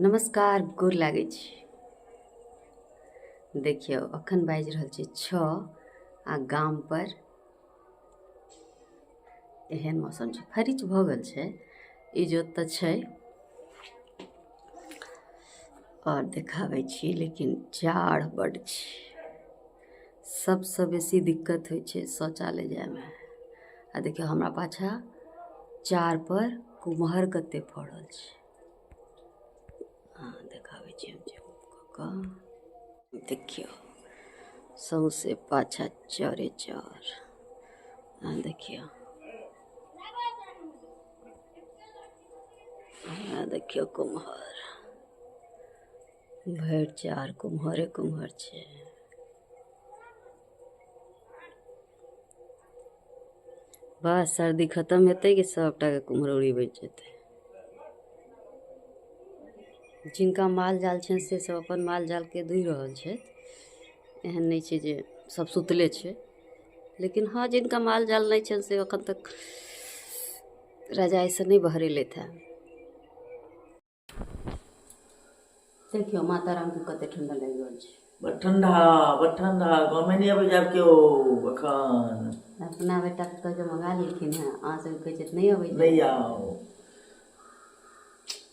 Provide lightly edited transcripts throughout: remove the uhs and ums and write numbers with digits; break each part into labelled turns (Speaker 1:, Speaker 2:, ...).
Speaker 1: नमस्कार, गोर लागै छी। देखियो अखन बाजि रहल छै 6 आ गाम पर एहन मौसम छै, फरिच भऽ गेल छै, इजोत तऽ छै और देखाबै छी, लेकिन जाड़ बड्ड छै। सबसँ बेसी दिक्कत होइ छै शौचालय जायमे। आ देखियो हमरा पाछा चार पर कुम्हर कते फड़ल छै। हाँ देखाबै छी हम कऽ देखियो सौंसे पाछा चारे चार। हाँ देखियो, हाँ देखियो कुम्हर, भरि चार कुम्हरे कुम्हर छै। बस सर्दी खत्म हेतै कि सबटाके कुम्हरौरी बचि जेतै। जिनका माल जाल छनि से सब अपन माल जालके दुहि रहल छथि। एहन नहि छै जे सब सुतले छै, लेकिन हाँ जिनका माल जाल नहीं छनि से अखन तक रजाई से नहीं बहरेलथि हैं। देखियो माता राम के कते ठंडा लागि रहल छै।
Speaker 2: बड़ ठंडा गाँव में नहीं अबै जाब केओ अखन।
Speaker 1: अपना बेटा के कह के मंगा लेलखिन हैं, अहाँ सब कहै छै नहीं अबै
Speaker 2: नहीं आओ।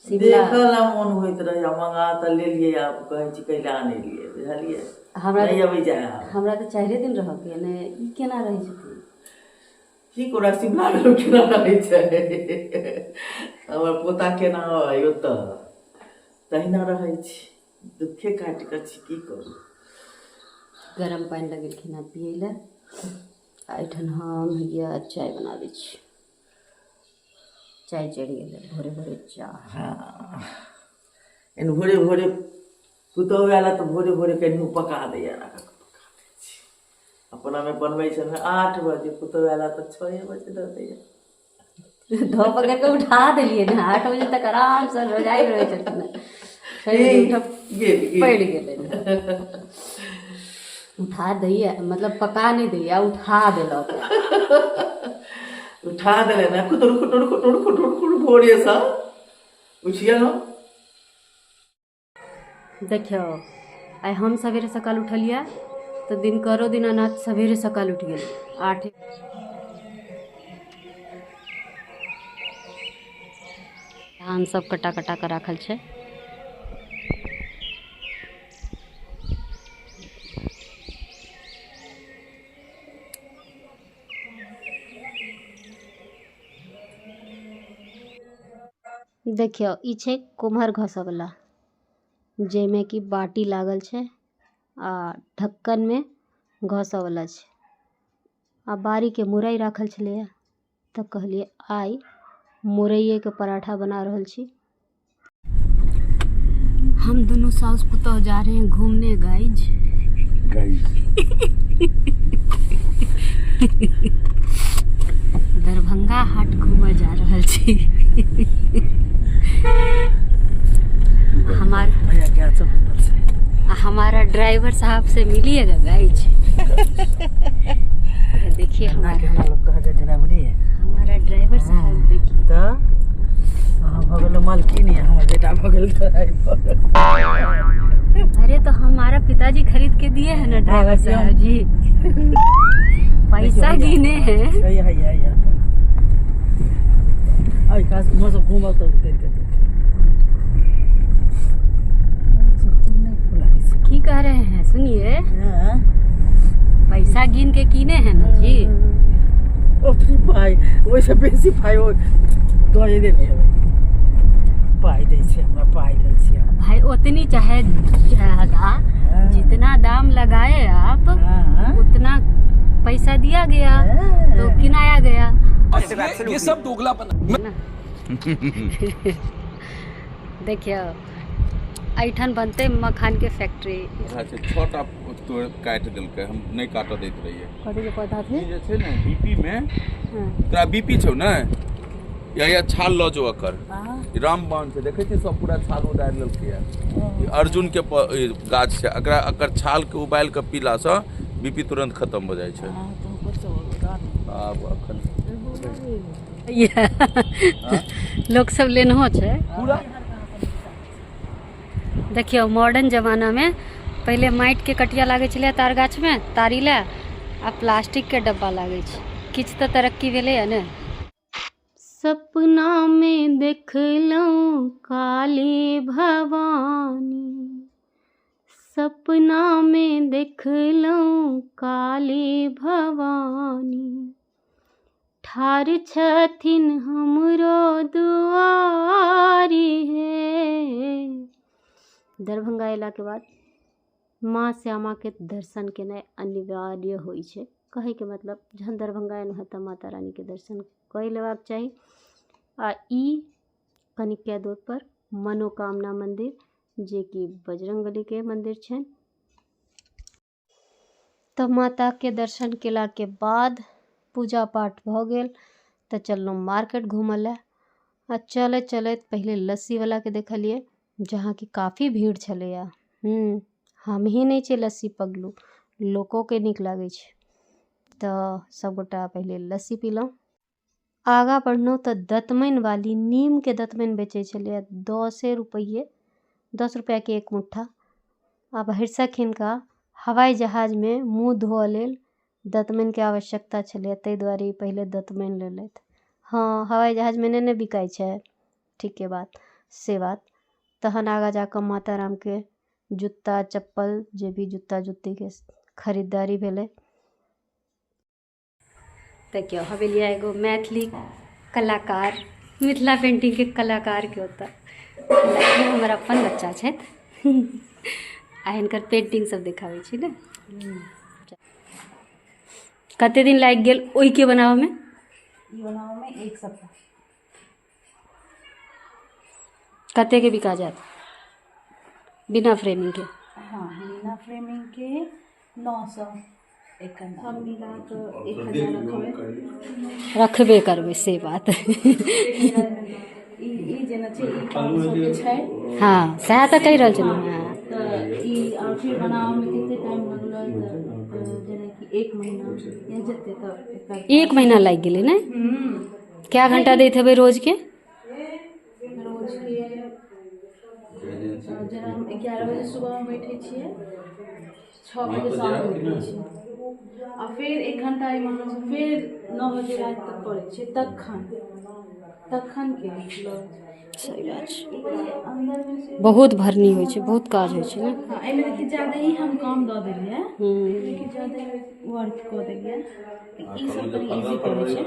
Speaker 2: देखला मन होइत रहे मंगा तऽ लेलिए, आप कहै छी कैला नहीं लिए बुझलिए। नहीं अबै जाय
Speaker 1: हमरा तऽ 4 दिन रह के ने ई केना रहै छथिन।
Speaker 2: की कोरा शिमला में केना रहै छै हमर पोता केना है ओतऽ तहिना रहै छी, दुखे काटि कऽ छी की करू।
Speaker 1: गरम पानी लगेलखिन हैं पिए ले, एठन हम या चाय बना दै छी। चाय चढ़ि गेलै भोरे भोरे चाय।
Speaker 2: हाँ इन भोरे भोरे पुतहु वाला तऽ भोरे भोरे कनियो पका दैया ना पका दै छी। अपना में बनबै छै 8 बजे, पुतहु वाला तऽ 6 बजे दऽ दैया।
Speaker 1: धो पकड़ के उठा देलिए ना, 8 बजे तक आराम से रजाई रहै छथिन। पड़ गेलै उठा दैया, मतलब पका नहीं दैया, उठा देलक।
Speaker 2: उठा देले ना खुटुर भोरे सा उठिया ना।
Speaker 1: देखियो आइ हम सवेरे सकाल उठलिया तो दिनकरो दीनानाथ सवेरे सकाल उठ गेल 8। धान सब कटा कटा के राखल छै। देखियो ई छै कुम्हर घसऽ वाला, जेमे कि बाटी लागल छै आ ढक्कन में घसऽ वाला छै। आ बारी के मुरई राखल छलैया तऽ कहलिए आइ मुरइये के पराठा बना रहल छी। हम दोनों सास पुतौह जा रहे हैं घूमने गाइज। दरभंगा हाट घूमे जा रहल छी। हमारा ड्राइवर साहब से मिलिएगा गाइज। देखिए हमारा ड्राइवर साहब देखिए
Speaker 2: मालकिन बेटा ड्राइवर।
Speaker 1: अरे तो हमारा पिताजी खरीद के दिए हैं ना ड्राइवर साहब जी। पैसा गिने हैं। की कह रहे हैं सुनिए, पैसा गिन के कीने हैं ना जी।
Speaker 2: भाई वैसे बेसी भाई दे देने पाई दे छै, हमरा पाई लै छी
Speaker 1: भाई उतनी चाहे ज्यादा, जितना दाम लगाए आप उतना पैसा दिया गया तो किनाया गया।
Speaker 3: ये सब दोगलापन
Speaker 1: ना। देखियो ऐठन बनते मखान के फैक्ट्री।
Speaker 3: 6टा तोड़ काट देलकै, हम नहीं काट दैत रहिए।
Speaker 1: कथी के पौधा थे
Speaker 3: जे छै ने बीपी में, तोरा बीपी छौ ने या छाल ल जो एकर रामबाण छै, देखे छी सब पूरा छाल उदारि लेलकै है। अर्जुन के गाछ छै, एकर छाल के उबाल के पीला से बीपी तुरंत खत्म हो जाए छै। आब अखन
Speaker 1: लोग सब लेनहो छै
Speaker 3: पूरा
Speaker 1: देखियो मॉडर्न जमाना में पहले माटि के कटिया लागे छलै तार गाछ में तारी ला, आ प्लास्टिक के डब्बा लागे छै। किछ तो तरक्की भेलै है ने। सपना में देखलहुँ काली भवानी, सपना में देखलहुँ काली भवानी, ठार छथिन हमरो दुआरी हे। दरभंगा अयला के बाद माँ श्यामा के दर्शन केनाइ अनिवार्य होइ छै। कहे के मतलब जहन दरभंगा एलहुँ है तऽ माता रानी के दर्शन कऽ लेबाक चाही। आ ई कनिक दूर पर मनोकामना मंदिर, जे कि बजरंगबली के मंदिर छै। तऽ माता के दर्शन केला के बाद पूजा पाठ भऽ गेल तऽ चललहुँ मार्केट घूमऽ लए। आ चलैत चलैत पहले लस्सी वाला के देखलिए, जहाँ की काफी भीड़ छलैया। हम ही नहीं छे लस्सी पगलू, लोको के नीक लागे छे। तऽ सबगोटा पहले लस्सी पीलहुँ। आगा बढ़लहुँ तऽ दतमनि वाली नीम के दतमनि बेचै छलैया 10 रुपया के एक मुट्ठा। आब हरसक हिनका हवाई जहाज में मुँह धोअ लेल दतमनि के आवश्यकता छलै, ताहि दुआरे ई पहले दतमनि लेलथि। हाँ, हवाई जहाज में नहीं बिकाई छै, ठीक के बात से बात। तहन आगा जाकर माता राम के जूता चप्पल, जे भी जूता जुत्ती के खरीदारी भेलै। देखियो हवेलिया एगो मैथिली कलाकार, मिथिला पेंटिंग के कलाकार के होता हमर अपन बच्चा छथि। आ हिनकर पेंटिंग सब देखाबै छी ने। कते दिन लागि गेल ओहि के बनावे में?
Speaker 4: ई बनावे में 1 सप्ताह।
Speaker 1: कते के बिका जात बिना फ्रेमिंग के?
Speaker 4: हाँ, बिना फ्रेमिंग के 900 एक घंटा। हम मिला के 1000
Speaker 1: रखबे करबै से बात।
Speaker 4: ई जेना छै ई 500 के छै।
Speaker 1: हाँ, सएह तऽ कहि रहल छलहुँ। हाँ,
Speaker 4: तऽ ई और फिर बनावे में कितने टाइम लगल, जेना कि 1 महीना या जते तक
Speaker 1: 1 महीना लागि गेलै ने। क्या घंटा दैत हेबै रोज के?
Speaker 4: रोज के जेना हम 11 बजे सुबह में बैठे छियै, 6 बजे शाम में उठे छियै, आ फिर 1 घंटा मान लो फिर 9 बजे रात तक पढ़े छियै, तखन के मतलब
Speaker 1: सही बात छै।
Speaker 4: अंदर में से
Speaker 1: बहुत भरनी होइ छै, बहुत काज होइ छै ने।
Speaker 4: हाँ, एमे कि ज्यादा ही हम काम दऽ देलियै, कि ज्यादा वर्क कऽ देलियै। ई सब कनी इजी पड़े छै।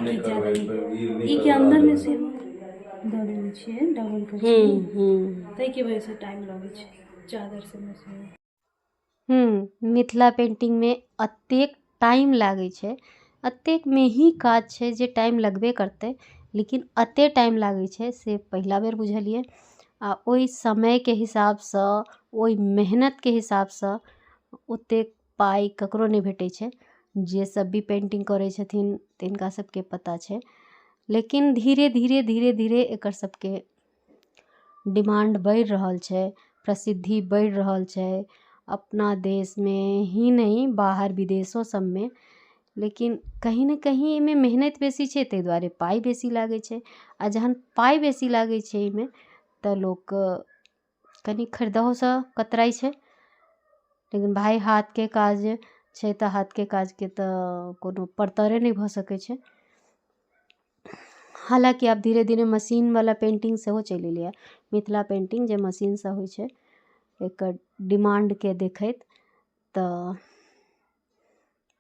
Speaker 4: कि ज्यादा ई के अंदर में से दऽ देने छियै डबल कर छियै, ताहि के वजह से टाइम लगे छै चादर सब में से।
Speaker 1: मिथिला पेंटिंग में अतेक टाइम लागे छै, अतेक में ही काज छै जे टाइम लगबे करते, लेकिन अते टाइम लागे छै से पहिला बेर बुझलिए। आ ओइ समय के हिसाब सँ, ओइ मेहनत के हिसाब सँ ओतेक पाई ककरो नहीं भेटै छै। जे सब भी पेंटिंग करै छथिन तिनका सबके पता छै। लेकिन धीरे धीरे एकर सबके डिमांड बढ़ि रहल छै, प्रसिद्धि बढ़ि रहल छै, अपना देश में ही नहीं बाहर विदेशों सब में। लेकिन कहीं ना कहीं एहिमे मेहनत बेसी छै, ताहि दुआरे पाई बेसी लागे छै। आ जहन पाई बेसी लागे छै एहिमे, तऽ लोक कनी खरीदहो सँ कतराई छै। लेकिन भाई हाथ के काज छै तऽ हाथ के काज के तऽ कोनो परतरे नहीं भऽ सकै छै। हालांकि आब धीरे धीरे मशीन वाला पेंटिंग सेहो चलि एलैया। मिथिला पेंटिंग जे मशीन सँ होइ छै, एकर डिमांड के देखैत तऽ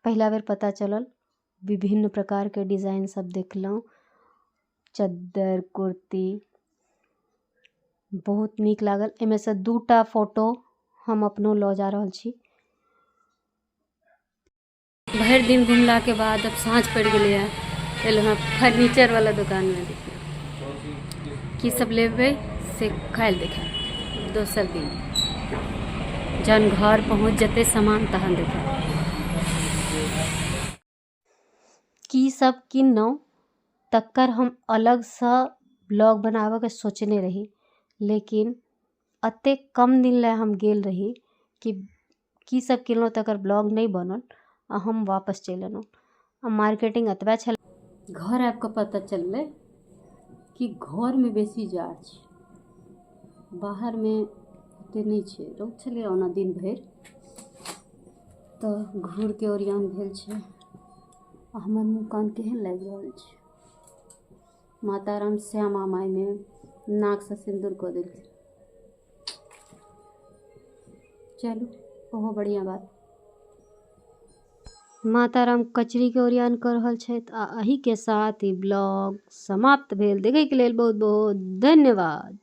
Speaker 1: पहिला बेर पता चलल। विभिन्न प्रकार के डिजाइन सब देखलहुँ, चद्दर कुर्ती बहुत नीक लागल। एमे से 2टा फोटो हम अपनो लऽ जा रहल छी। भरि दिन घुमला के बाद अब साँझ पड़ि गेलै है, एलहुँ हैं फर्नीचर वाला दुकान में। देखिए की सब लेबै से काल्हि देखाएब, दोसर दिन जहन घर पहुँच जेतै सामान तहन देखाएब की सब किनलहुँ। तकर हम अलग सँ ब्लॉग बनाबऽ के सोचने रही, लेकिन अतेक कम दिन ला हम गेल रही कि की सब किनलहुँ तकर ब्लॉग नहीं बनल, आ हम वापस चलि एलहुँ। आ मार्केटिंग एतबा छल, घर आबि कऽ पता चललै कि घर में बेसी जाड़ छै। बाहर में ओते नहीं छै लोग छलै ओना दिन भरि तऽ घूर के ओरियान भेल छै। हमर मुँह कान केहन लागि रहल छै। माता राम श्यामा माई में नाक से सिंदूर कऽ देलखिन। चलू ओहो बढ़िया बात। माता राम कचरी के ओरियान कर रहल छथि आ एही के साथ ई ब्लॉग समाप्त भेल। देखै के लेल बहुत बहुत धन्यवाद।